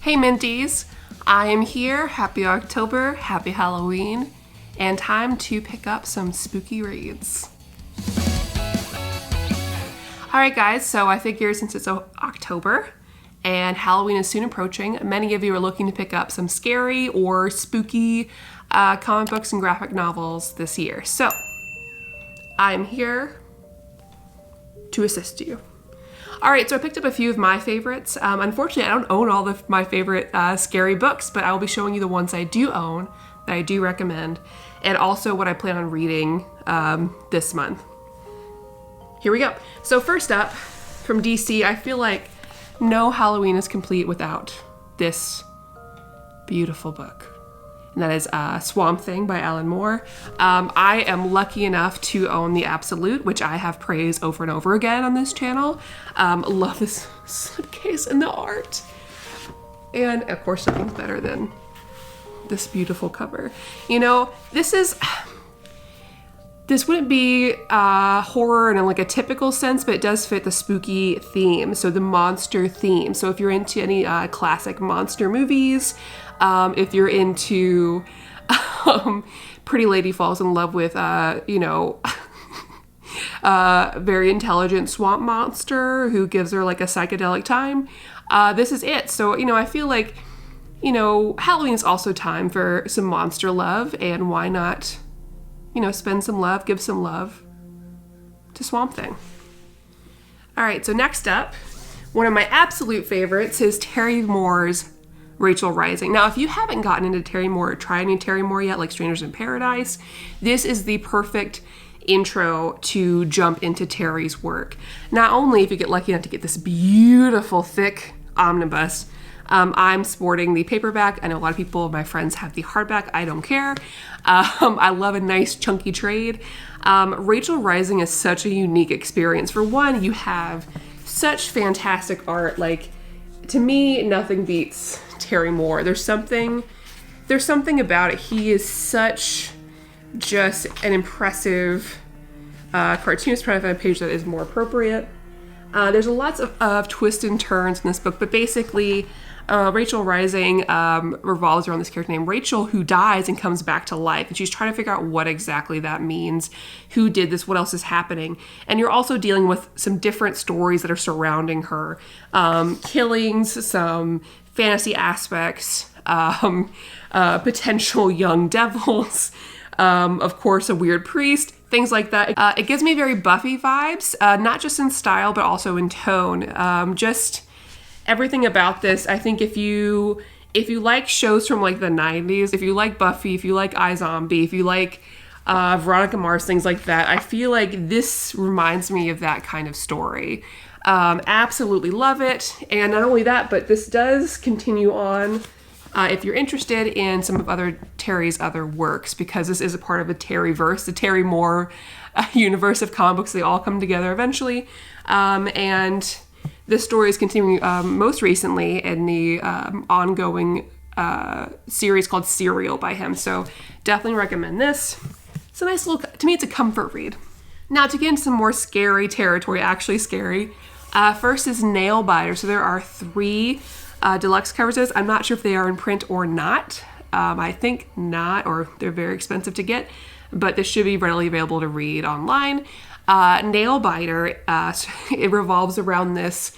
Hey Minties, I am here. Happy October, happy Halloween, and time to pick up some spooky reads. Alright guys, so I figure since it's October and Halloween is soon approaching, many of you are looking to pick up some scary or spooky comic books and graphic novels this year. So, I'm here to assist you. Alright, so I picked up a few of my favorites. Unfortunately, I don't own all of my favorite scary books, but I will be showing you the ones I do own, that I do recommend, and also what I plan on reading this month. Here we go. So first up, from DC, I feel like no Halloween is complete without this beautiful book. And that is Swamp Thing by Alan Moore. I am lucky enough to own the Absolute, which I have praised over and over again on this channel. Love this slipcase and the art. And of course, nothing's better than this beautiful cover. You know, this wouldn't be horror in like a typical sense, but it does fit the spooky theme, so the monster theme. So if you're into any classic monster movies, if you're into Pretty Lady Falls in Love with, very intelligent swamp monster who gives her like a psychedelic time, this is it. So, I feel like, Halloween is also time for some monster love, and why not, spend some love, give some love to Swamp Thing. All right, so next up, one of my absolute favorites is Terry Moore's Rachel Rising. Now, if you haven't gotten into Terry Moore or tried any Terry Moore yet, like Strangers in Paradise, this is the perfect intro to jump into Terry's work. Not only if you get lucky enough to get this beautiful, thick omnibus, I'm sporting the paperback. I know a lot of people, my friends, have the hardback. I don't care. I love a nice chunky trade. Rachel Rising is such a unique experience. For one, you have such fantastic art. Like, to me, nothing beats Terry Moore. There's something about it. He is such just an impressive cartoonist. Trying to find a page that is more appropriate. There's lots of twists and turns in this book, but basically, Rachel Rising revolves around this character named Rachel who dies and comes back to life. And she's trying to figure out what exactly that means, who did this, what else is happening. And you're also dealing with some different stories that are surrounding her. Killings, some fantasy aspects, potential young devils, of course a weird priest, things like that. It gives me very Buffy vibes, not just in style, but also in tone. Just everything about this. I think if you like shows from like the 90s, if you like Buffy, if you like iZombie, if you like Veronica Mars, things like that, I feel like this reminds me of that kind of story. Absolutely love it. And not only that, but this does continue on if you're interested in some of Terry's other works, because this is a part of the Terryverse, the Terry Moore universe of comic books. They all come together eventually. And this story is continuing most recently in the ongoing series called Serial by him. So definitely recommend this. It's a nice little, to me, it's a comfort read. Now to get into some more scary territory, actually scary, first is Nailbiter. So there are 3 deluxe covers of this. I'm not sure if they are in print or not. I think not, or they're very expensive to get, but this should be readily available to read online. Nailbiter, it revolves around this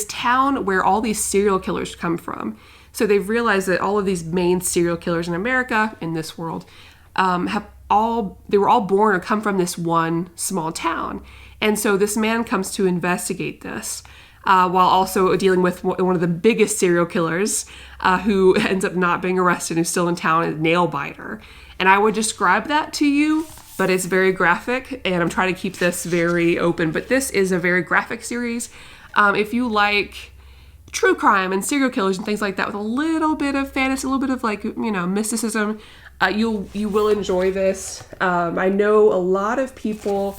town where all these serial killers come from. So they've realized that all of these main serial killers in America, in this world, they were all born or come from this one small town. And so this man comes to investigate this, while also dealing with one of the biggest serial killers, who ends up not being arrested, who's still in town, is Nailbiter. And I would describe that to you, but it's very graphic, and I'm trying to keep this very open. But this is a very graphic series. If you like true crime and serial killers and things like that with a little bit of fantasy, a little bit of like, mysticism, you will enjoy this. I know a lot of people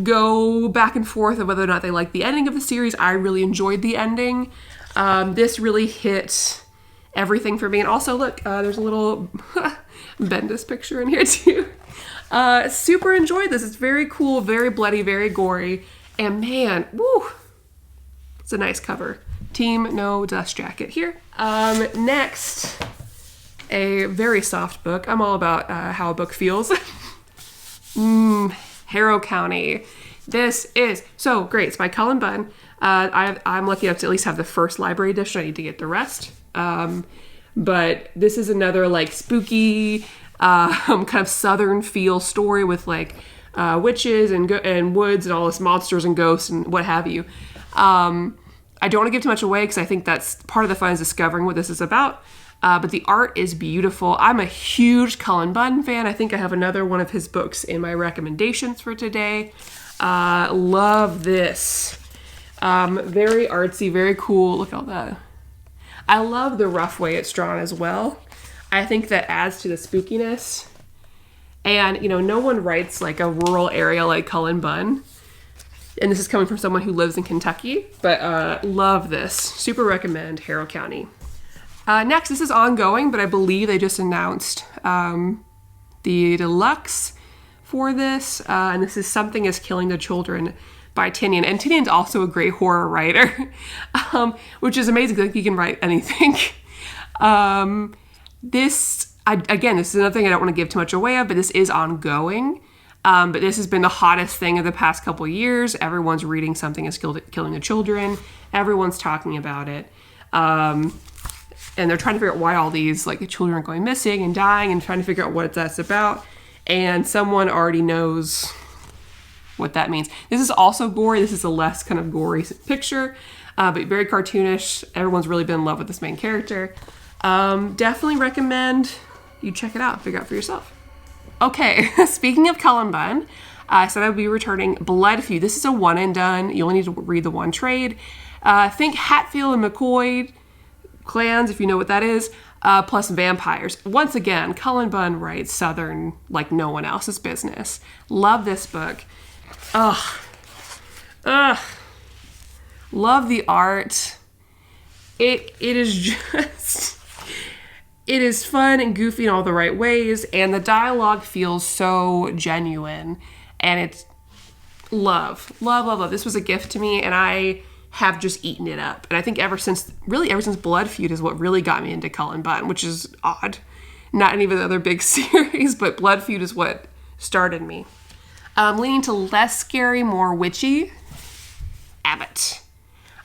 go back and forth of whether or not they like the ending of the series. I really enjoyed the ending. This really hit everything for me. And also, look, there's a little Bendis picture in here too. Super enjoyed this. It's very cool, very bloody, very gory. And man, woo, it's It's a nice cover. Team No Dust Jacket here. Next, a very soft book. I'm all about how a book feels. Harrow County. This is so great. It's by Cullen Bunn. I'm lucky enough to at least have the first library edition. I need to get the rest. But this is another like spooky, kind of southern feel story with like witches and woods and all this monsters and ghosts and what have you. I don't want to give too much away because I think that's part of the fun is discovering what this is about. But the art is beautiful. I'm a huge Cullen Bunn fan. I think I have another one of his books in my recommendations for today. Love this. Very artsy, very cool. Look at all that. I love the rough way it's drawn as well. I think that adds to the spookiness. And, you know, no one writes like a rural area like Cullen Bunn. And this is coming from someone who lives in Kentucky. But love this. Super recommend Harrow County. Next, this is ongoing, but I believe they just announced the deluxe for this. And this is Something is Killing the Children by Tinian. And Tinian's also a great horror writer, which is amazing because he can write anything. This is another thing I don't want to give too much away of, but this is ongoing. But this has been the hottest thing of the past couple of years. Everyone's reading Something is Killing the Children. Everyone's talking about it. And they're trying to figure out why all these like children are going missing and dying and trying to figure out what that's about. And someone already knows what that means. This is also gory. This is a less kind of gory picture, but very cartoonish. Everyone's really been in love with this main character. Definitely recommend you check it out, figure out for yourself. Okay, speaking of Cullen Bunn, I said I would be returning Blood Feud. This is a one and done. You only need to read the one trade. Think Hatfield and McCoy clans, if you know what that is, plus vampires. Once again, Cullen Bunn writes Southern like no one else's business. Love this book. Ugh. Love the art. It is just... It is fun and goofy in all the right ways, and the dialogue feels so genuine, and it's love. This was a gift to me, and I have just eaten it up. And I think ever since Blood Feud is what really got me into Cullen Bunn, which is odd. Not any of the other big series, but Blood Feud is what started me. Leaning to less scary, more witchy, Abbot.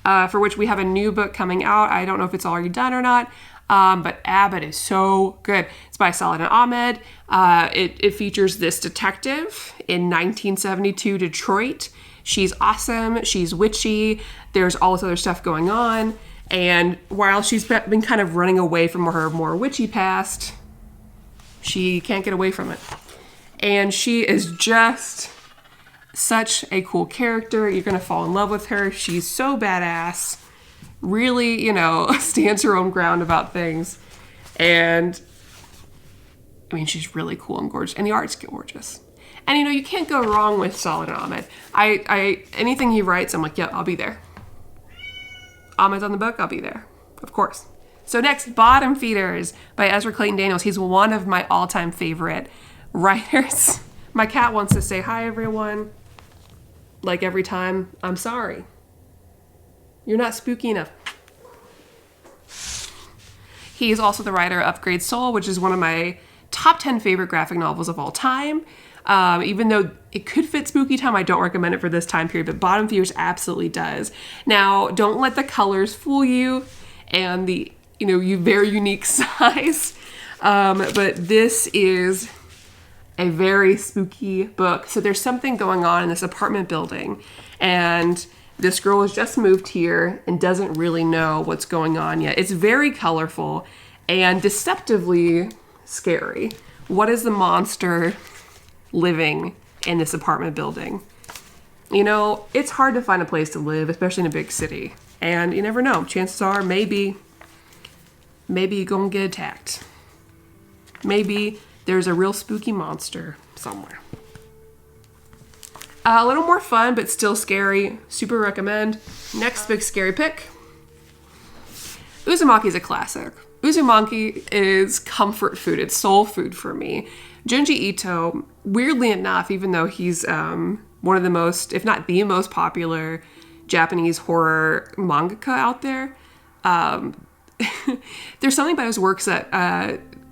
For which we have a new book coming out. I don't know if it's already done or not. But Abbot is so good. It's by Saladin Ahmed. It features this detective in 1972 Detroit. She's awesome. She's witchy. There's all this other stuff going on. And while she's been kind of running away from her more witchy past, she can't get away from it. And she is just such a cool character. You're going to fall in love with her. She's so badass. Really, stands her own ground about things. And, I mean, she's really cool and gorgeous. And the art's gorgeous. And, you can't go wrong with Saladin Ahmed. Anything he writes, I'm like, yeah, I'll be there. Ahmed's on the book, I'll be there. Of course. So next, Bottom Feeders by Ezra Clayton Daniels. He's one of my all-time favorite writers. My cat wants to say hi, everyone. Like every time, I'm sorry. You're not spooky enough. He is also the writer of Upgrade Soul, which is one of my top 10 favorite graphic novels of all time. Even though it could fit spooky time, I don't recommend it for this time period, but Bottom Feeders absolutely does. Now, don't let the colors fool you and the, very unique size. But this is a very spooky book. So there's something going on in this apartment building, and this girl has just moved here and doesn't really know what's going on yet. It's very colorful and deceptively scary. What is the monster living in this apartment building? It's hard to find a place to live, especially in a big city. And you never know. Chances are maybe you're gonna get attacked. Maybe there's a real spooky monster somewhere. A little more fun, but still scary. Super recommend. Next big scary pick. Uzumaki is a classic. Uzumaki is comfort food. It's soul food for me. Junji Ito, weirdly enough, even though he's one of the most, if not the most popular Japanese horror mangaka out there. There's something about his works that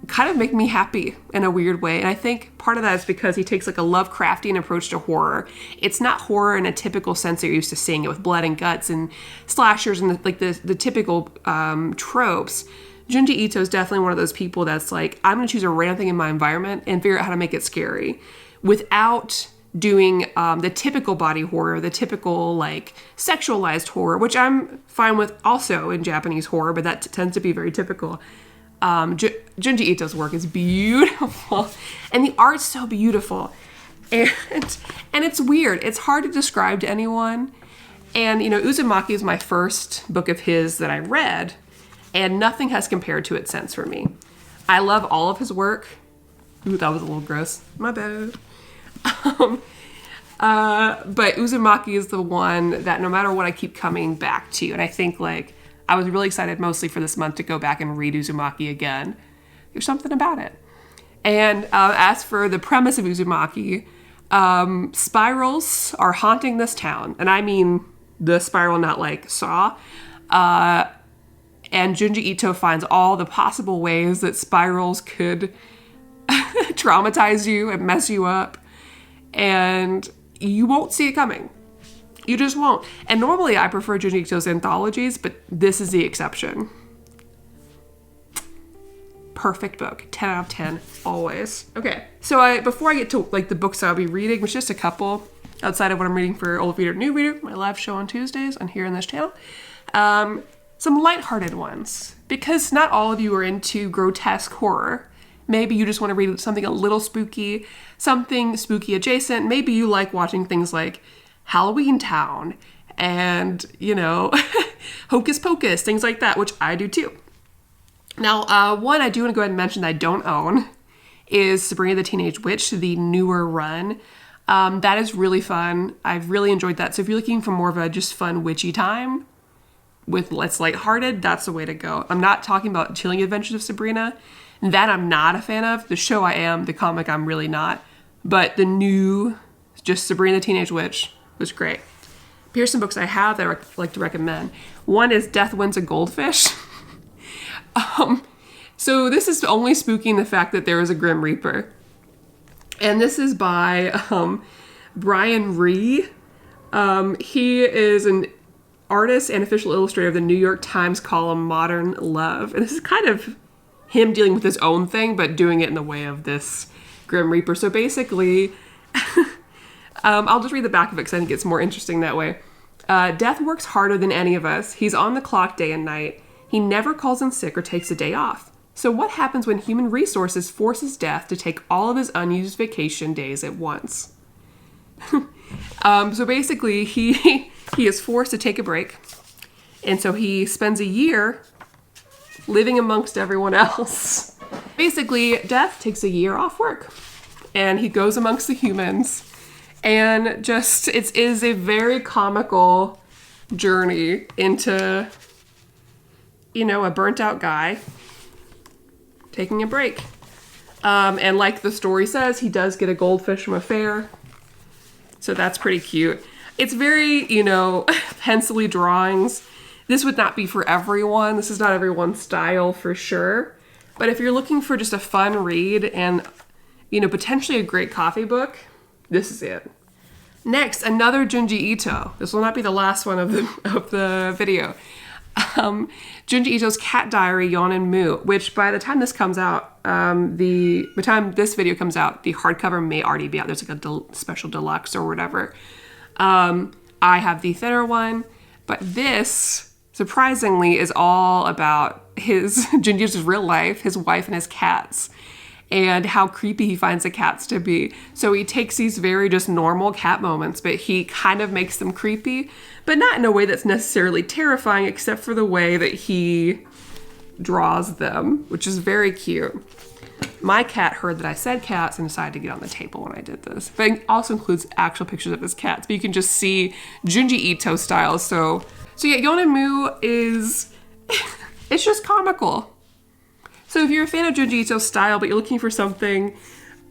kind of make me happy in a weird way. And I think part of that is because he takes like a Lovecraftian approach to horror. It's not horror in a typical sense that you're used to seeing it with blood and guts and slashers and the typical tropes. Junji Ito is definitely one of those people that's like, I'm going to choose a random thing in my environment and figure out how to make it scary without doing the typical body horror, the typical like sexualized horror, which I'm fine with also in Japanese horror, but that tends to be very typical. Junji Ito's work is beautiful, and the art's so beautiful, and it's weird. It's hard to describe to anyone. And you know, Uzumaki is my first book of his that I read, and nothing has compared to it since for me. I love all of his work. Ooh, that was a little gross. My bad. But Uzumaki is the one that no matter what I keep coming back to. And I think like I was really excited mostly for this month to go back and read Uzumaki again. There's something about it. And as for the premise of Uzumaki, spirals are haunting this town. And I mean the spiral, not like Saw. And Junji Ito finds all the possible ways that spirals could traumatize you and mess you up. And you won't see it coming. You just won't. And normally I prefer Junji Ito's anthologies, but this is the exception. Perfect book. 10 out of 10, always. Okay, so before I get to like the books I'll be reading, which is just a couple outside of what I'm reading for Old Reader, New Reader, my live show on Tuesdays on here on this channel, some lighthearted ones, because not all of you are into grotesque horror. Maybe you just want to read something a little spooky, something spooky adjacent. Maybe you like watching things like Halloween Town and, you know, Hocus Pocus, things like that, which I do too. Now, one I do want to go ahead and mention that I don't own is Sabrina the Teenage Witch, the newer run. That is really fun. I've really enjoyed that. So if you're looking for more of a just fun witchy time with less lighthearted, that's the way to go. I'm not talking about Chilling Adventures of Sabrina. That I'm not a fan of. The show I am, the comic I'm really not. But the new, just Sabrina the Teenage Witch was great. Here's some books I have that I'd like to recommend. One is Death Wins a Goldfish. So this is only spooking the fact that there is a Grim Reaper. And this is by Brian Ree. He is an artist and official illustrator of the New York Times column Modern Love. And this is kind of him dealing with his own thing, but doing it in the way of this Grim Reaper. So basically, I'll just read the back of it because I think it's more interesting that way. Death works harder than any of us. He's on the clock day and night. He never calls in sick or takes a day off. So what happens when human resources forces Death to take all of his unused vacation days at once? So basically, he is forced to take a break. And so he spends a year living amongst everyone else. Basically, Death takes a year off work and he goes amongst the humans, and just it is a very comical journey into, you know, a burnt out guy taking a break. And like the story says, he does get a goldfish from a fair. So that's pretty cute. It's very, you know, pencil-y drawings. This would not be for everyone. This is not everyone's style for sure. But if you're looking for just a fun read and, you know, potentially a great coffee book, this is it. Next, another Junji Ito. This will not be the last one of the video. Junji Ito's Cat Diary, Yonen Mu, which by the time this comes out, by the time this video comes out, the hardcover may already be out. There's like a special deluxe or whatever. I have the thinner one, but this, surprisingly, is all about Junji's real life, his wife and his cats, and how creepy he finds the cats to be. So he takes these very just normal cat moments, but he kind of makes them creepy, but not in a way that's necessarily terrifying, except for the way that he draws them, which is very cute. My cat heard that I said cats and decided to get on the table when I did this. But it also includes actual pictures of his cats, but you can just see Junji Ito style. So yeah, Yonen Mu is, it's just comical. So if you're a fan of Junji Ito's style, but you're looking for something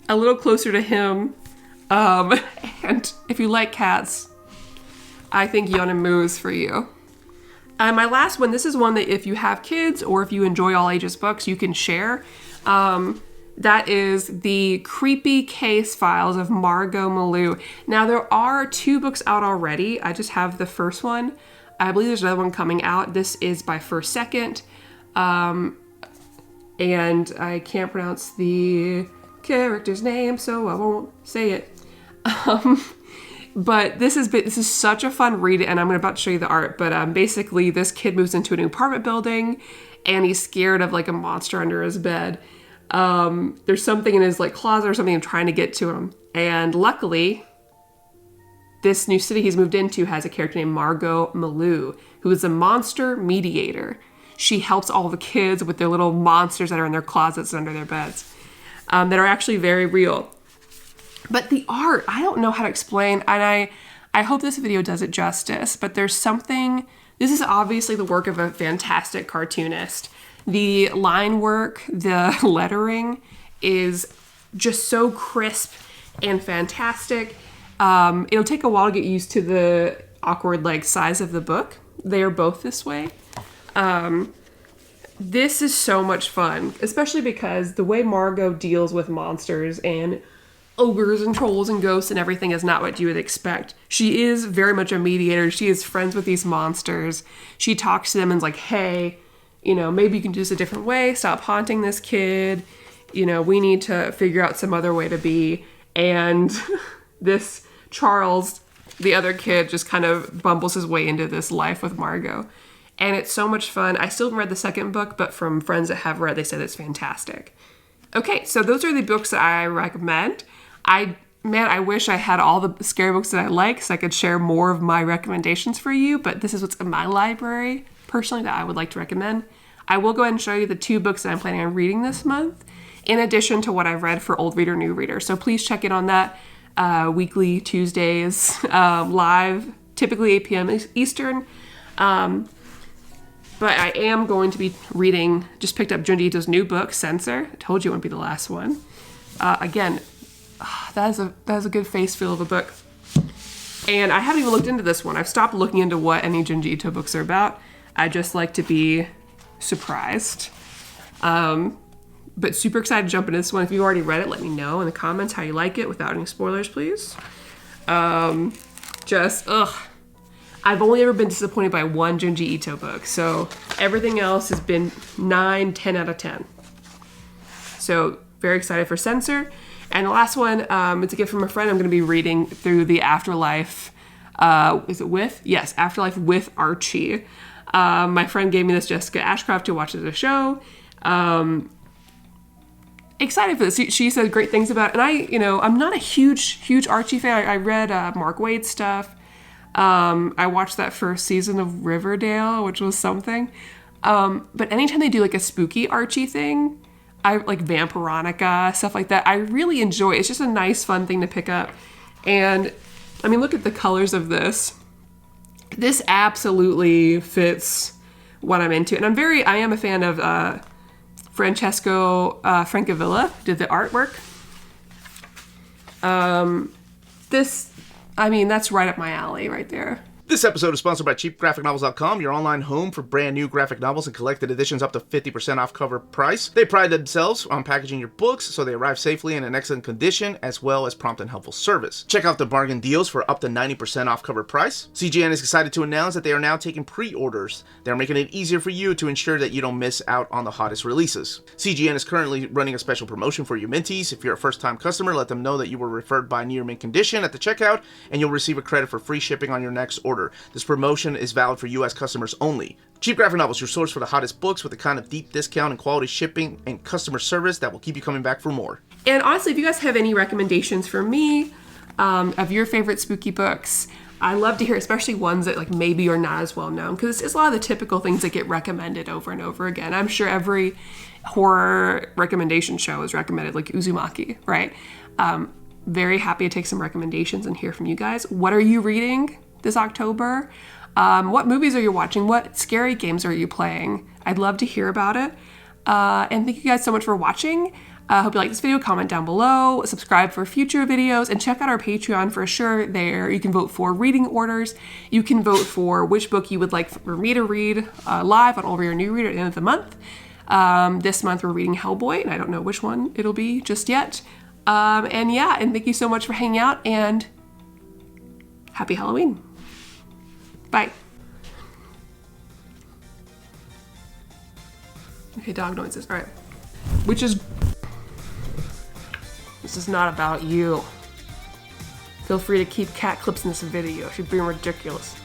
a little closer to him, and if you like cats, I think Namu is for you. My last one, this is one that if you have kids or if you enjoy all ages books, you can share. That is the Creepy Case Files of Marge Malou. Now, there are 2 books out already. I just have the first one. I believe there's another one coming out. This is by First Second. And I can't pronounce the character's name, so I won't say it. But this is such a fun read, and I'm about to show you the art. But basically, this kid moves into a new apartment building, and he's scared of like a monster under his bed. There's something in his like closet or something trying to get to him. And luckily, this new city he's moved into has a character named Marge Malou, who is a monster mediator. She helps all the kids with their little monsters that are in their closets under their beds, that are actually very real. But the art, I don't know how to explain, and I hope this video does it justice, but there's something, this is obviously the work of a fantastic cartoonist. The line work, the lettering is just so crisp and fantastic. It'll take a while to get used to the awkward like size of the book. They are both this way. This is so much fun, especially because the way Margot deals with monsters and ogres and trolls and ghosts and everything is not what you would expect. She is very much a mediator. She is friends with these monsters. She talks to them and is like, hey, maybe you can do this a different way. Stop haunting this kid. We need to figure out some other way to be. And this Charles, the other kid, just kind of bumbles his way into this life with Margot. And it's so much fun. I still haven't read the second book, but from friends that have read, they said it's fantastic. Okay, so those are the books that I recommend. I wish I had all the scary books that I like so I could share more of my recommendations for you, but this is what's in my library, personally, that I would like to recommend. I will go ahead and show you the 2 books that I'm planning on reading this month, in addition to what I've read for Old Reader, New Reader. So please check in on that. Weekly Tuesdays, live, typically 8 p.m. Eastern. But I am going to be reading, just picked up Junji Ito's new book, Censor. I told you it wouldn't be the last one. Again, that is a good face feel of a book. And I haven't even looked into this one. I've stopped looking into what any Junji Ito books are about. I just like to be surprised. But super excited to jump into this one. If you've already read it, let me know in the comments how you like it without any spoilers, please. I've only ever been disappointed by one Junji Ito book. So everything else has been 9, 10 out of 10. So very excited for Censor. And the last one, it's a gift from a friend. I'm going to be reading through the Afterlife. Is it with? Yes, Afterlife with Archie. My friend gave me this Jessica Ashcroft to watch as a show. Excited for this. She said great things about it. And I'm not a huge Archie fan. I read Mark Waid's stuff. I watched that first season of Riverdale, which was something. But anytime they do like a spooky Archie thing, I like Vampironica, stuff like that. I really enjoy it. It's just a nice, fun thing to pick up. And I mean, look at the colors of this. This absolutely fits what I'm into. And I am a fan of Francesco Francavilla, did the artwork. That's right up my alley right there. This episode is sponsored by CheapGraphicNovels.com, your online home for brand new graphic novels and collected editions up to 50% off cover price. They pride themselves on packaging your books so they arrive safely in an excellent condition, as well as prompt and helpful service. Check out the bargain deals for up to 90% off cover price. CGN is excited to announce that they are now taking pre-orders. They're making it easier for you to ensure that you don't miss out on the hottest releases. CGN is currently running a special promotion for you Minties. If you're a first-time customer, let them know that you were referred by near mint condition at the checkout, and you'll receive a credit for free shipping on your next order. This promotion is valid for U.S. customers only. Cheap Graphic Novels, your source for the hottest books with the kind of deep discount and quality shipping and customer service that will keep you coming back for more. And honestly, if you guys have any recommendations for me of your favorite spooky books, I love to hear, especially ones that like maybe are not as well known, because it's a lot of the typical things that get recommended over and over again. I'm sure every horror recommendation show is recommended, like Uzumaki, right? Very happy to take some recommendations and hear from you guys. What are you reading this October? What movies are you watching? What scary games are you playing? I'd love to hear about it. And thank you guys so much for watching. Hope you like this video. Comment down below, subscribe for future videos, and check out our Patreon for sure. There you can vote for reading orders. You can vote for which book you would like for me to read live on Over Your New Reader at the end of the month. This month we're reading Hellboy, and I don't know which one it'll be just yet. And yeah, and thank you so much for hanging out, and happy Halloween. Bye. Okay, dog noises. All right. This is not about you. Feel free to keep cat clips in this video. She's being ridiculous.